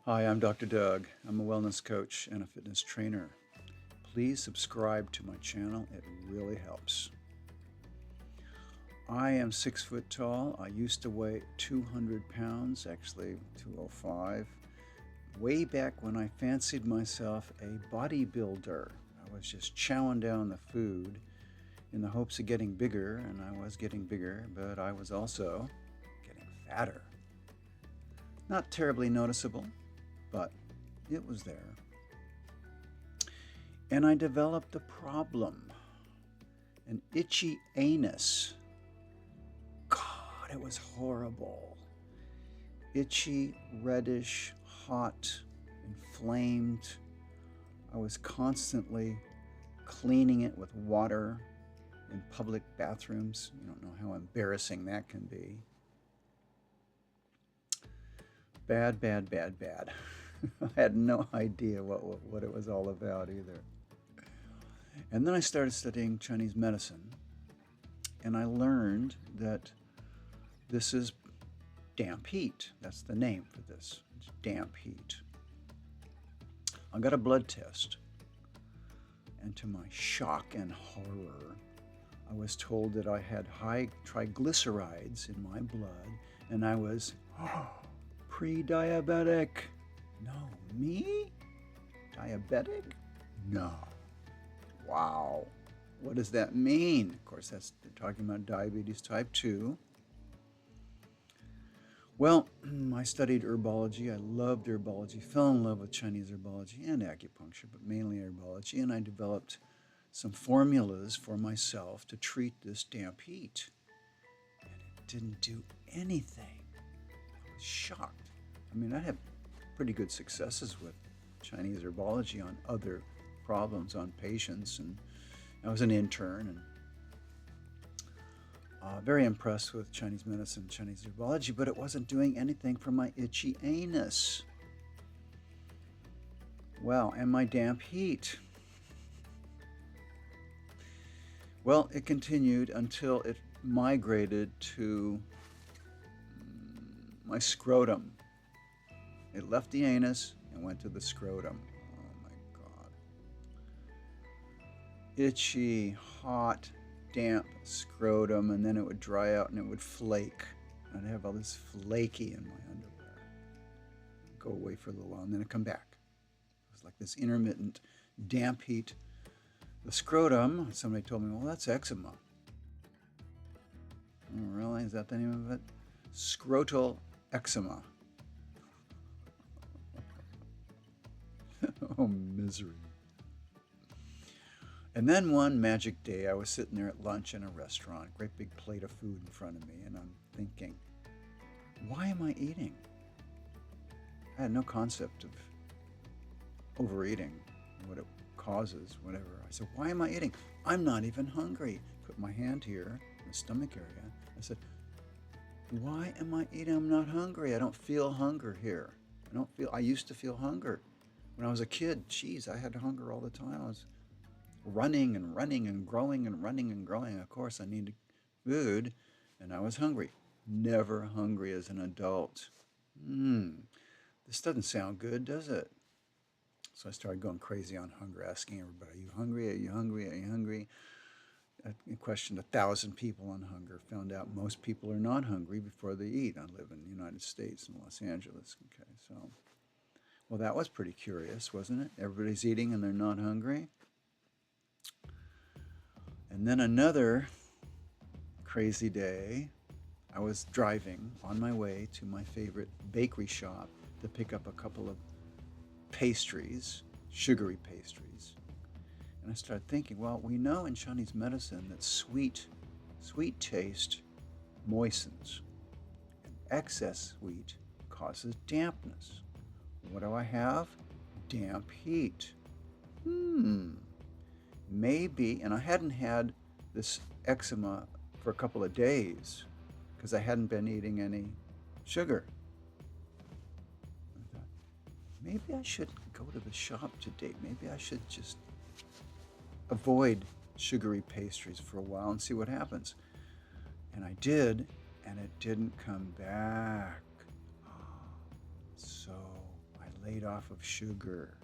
Hi, I'm Dr. Doug. I'm a wellness coach and a fitness trainer. Please subscribe to my channel, it really helps. I am 6 foot tall. I used to weigh 200 pounds, actually 205. Way back when I fancied myself a bodybuilder. I was just chowing down the food in the hopes of getting bigger, and I was getting bigger, but I was also getting fatter. Not terribly noticeable, but it was there. And I developed a problem, an itchy anus. God, it was horrible. Itchy, reddish, hot, inflamed. I was constantly cleaning it with water in public bathrooms. You don't know how embarrassing that can be. Bad, bad, bad, bad. I had no idea what it was all about either. And then I started studying Chinese medicine, and I learned that this is damp heat. That's the name for this. It's damp heat. I got a blood test, and to my shock and horror, I was told that I had high triglycerides in my blood, and I was pre-diabetic. No, me? Diabetic? No. Wow. What does that mean? Of course, they're talking about diabetes type 2. Well, I studied herbology. I loved herbology, fell in love with Chinese herbology and acupuncture, but mainly herbology, and I developed some formulas for myself to treat this damp heat. And it didn't do anything. I was shocked. I mean, I had pretty good successes with Chinese herbology on other problems, on patients, and I was an intern and very impressed with Chinese medicine, Chinese herbology, but it wasn't doing anything for my itchy anus. Well, and my damp heat. Well, it continued until it migrated to my scrotum. It left the anus and went to the scrotum. Oh my God. Itchy, hot, damp scrotum, and then it would dry out and it would flake. I'd have all this flaky in my underwear. Go away for a little while and then it'd come back. It was like this intermittent damp heat. The scrotum, somebody told me, well, that's eczema. Oh, really? Is that the name of it? Scrotal eczema. Oh, misery. And then one magic day, I was sitting there at lunch in a restaurant, great big plate of food in front of me, and I'm thinking, why am I eating? I had no concept of overeating, what it causes, whatever. I said, why am I eating? I'm not even hungry. Put my hand here, in the stomach area. I said, why am I eating? I'm not hungry. I don't feel hunger here. I used to feel hunger. When I was a kid, geez, I had hunger all the time. I was running and running and growing and running and growing. Of course, I needed food, and I was hungry. Never hungry as an adult. This doesn't sound good, does it? So I started going crazy on hunger, asking everybody, are you hungry? Are you hungry? Are you hungry? I questioned 1,000 people on hunger. Found out most people are not hungry before they eat. I live in the United States, in Los Angeles. Okay, so, well, that was pretty curious, wasn't it? Everybody's eating and they're not hungry. And then another crazy day, I was driving on my way to my favorite bakery shop to pick up a couple of pastries, sugary pastries. And I started thinking, well, we know in Chinese medicine that sweet taste moistens, and excess sweet causes dampness. What do I have? Damp heat. Maybe, and I hadn't had this eczema for a couple of days because I hadn't been eating any sugar. I thought, maybe I should go to the shop today. Maybe I should just avoid sugary pastries for a while and see what happens. And I did, and it didn't come back. So I laid off of sugar.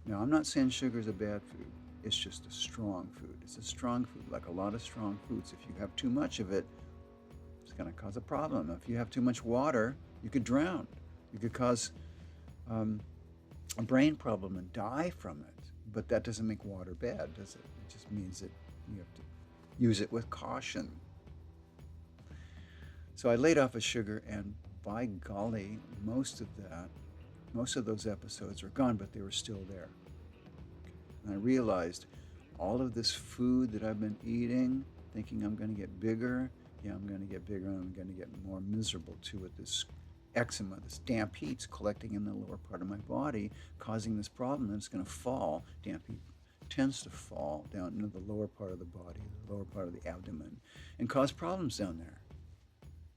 Now, I'm not saying sugar is a bad food. It's just a strong food. It's a strong food, like a lot of strong foods. If you have too much of it, it's going to cause a problem. If you have too much water, you could drown. You could cause a brain problem and die from it. But that doesn't make water bad, does it? It just means that you have to use it with caution. So I laid off of sugar, and by golly, most of those episodes are gone, but they were still there. And I realized all of this food that I've been eating, thinking I'm going to get bigger, yeah, I'm going to get bigger, and I'm going to get more miserable too with this eczema, this damp heat's collecting in the lower part of my body, causing this problem, and it's going to fall. Damp heat tends to fall down into the lower part of the body, the lower part of the abdomen, and cause problems down there.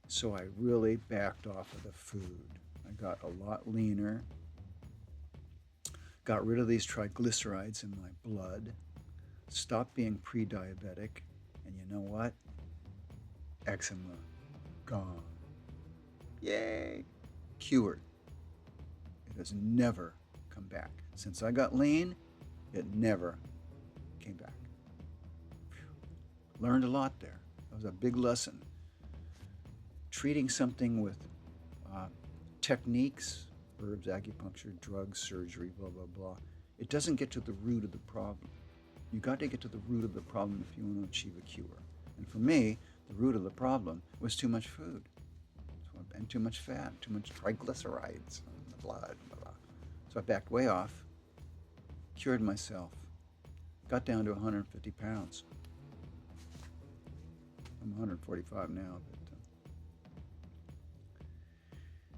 So I really backed off of the food. I got a lot leaner, got rid of these triglycerides in my blood, stopped being pre-diabetic, and you know what? Eczema gone. Yay! Cured. It has never come back. Since I got lean, it never came back. Learned a lot there. That was a big lesson. Treating something with techniques, herbs, acupuncture, drugs, surgery, blah, blah, blah, it doesn't get to the root of the problem. You got to get to the root of the problem if you want to achieve a cure. And for me, the root of the problem was too much food. And too much fat, too much triglycerides in the blood. Blah, blah. So I backed way off, cured myself, got down to 150 pounds. I'm 145 now.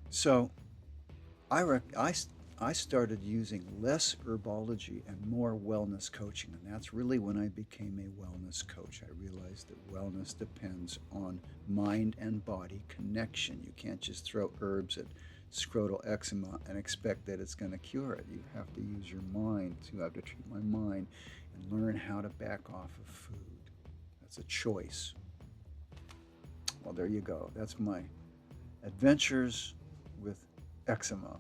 So I started using less herbology and more wellness coaching, and that's really when I became a wellness coach. I realized that wellness depends on mind and body connection. You can't just throw herbs at scrotal eczema and expect that it's going to cure it. You have to use your mind. So I have to treat my mind and learn how to back off of food. That's a choice. Well, there you go. That's my adventures with eczema,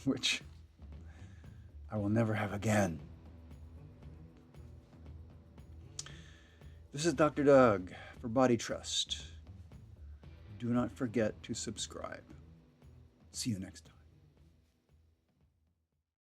which I will never have again. This is Dr. Doug for Body Trust. Do not forget to subscribe. See you next time.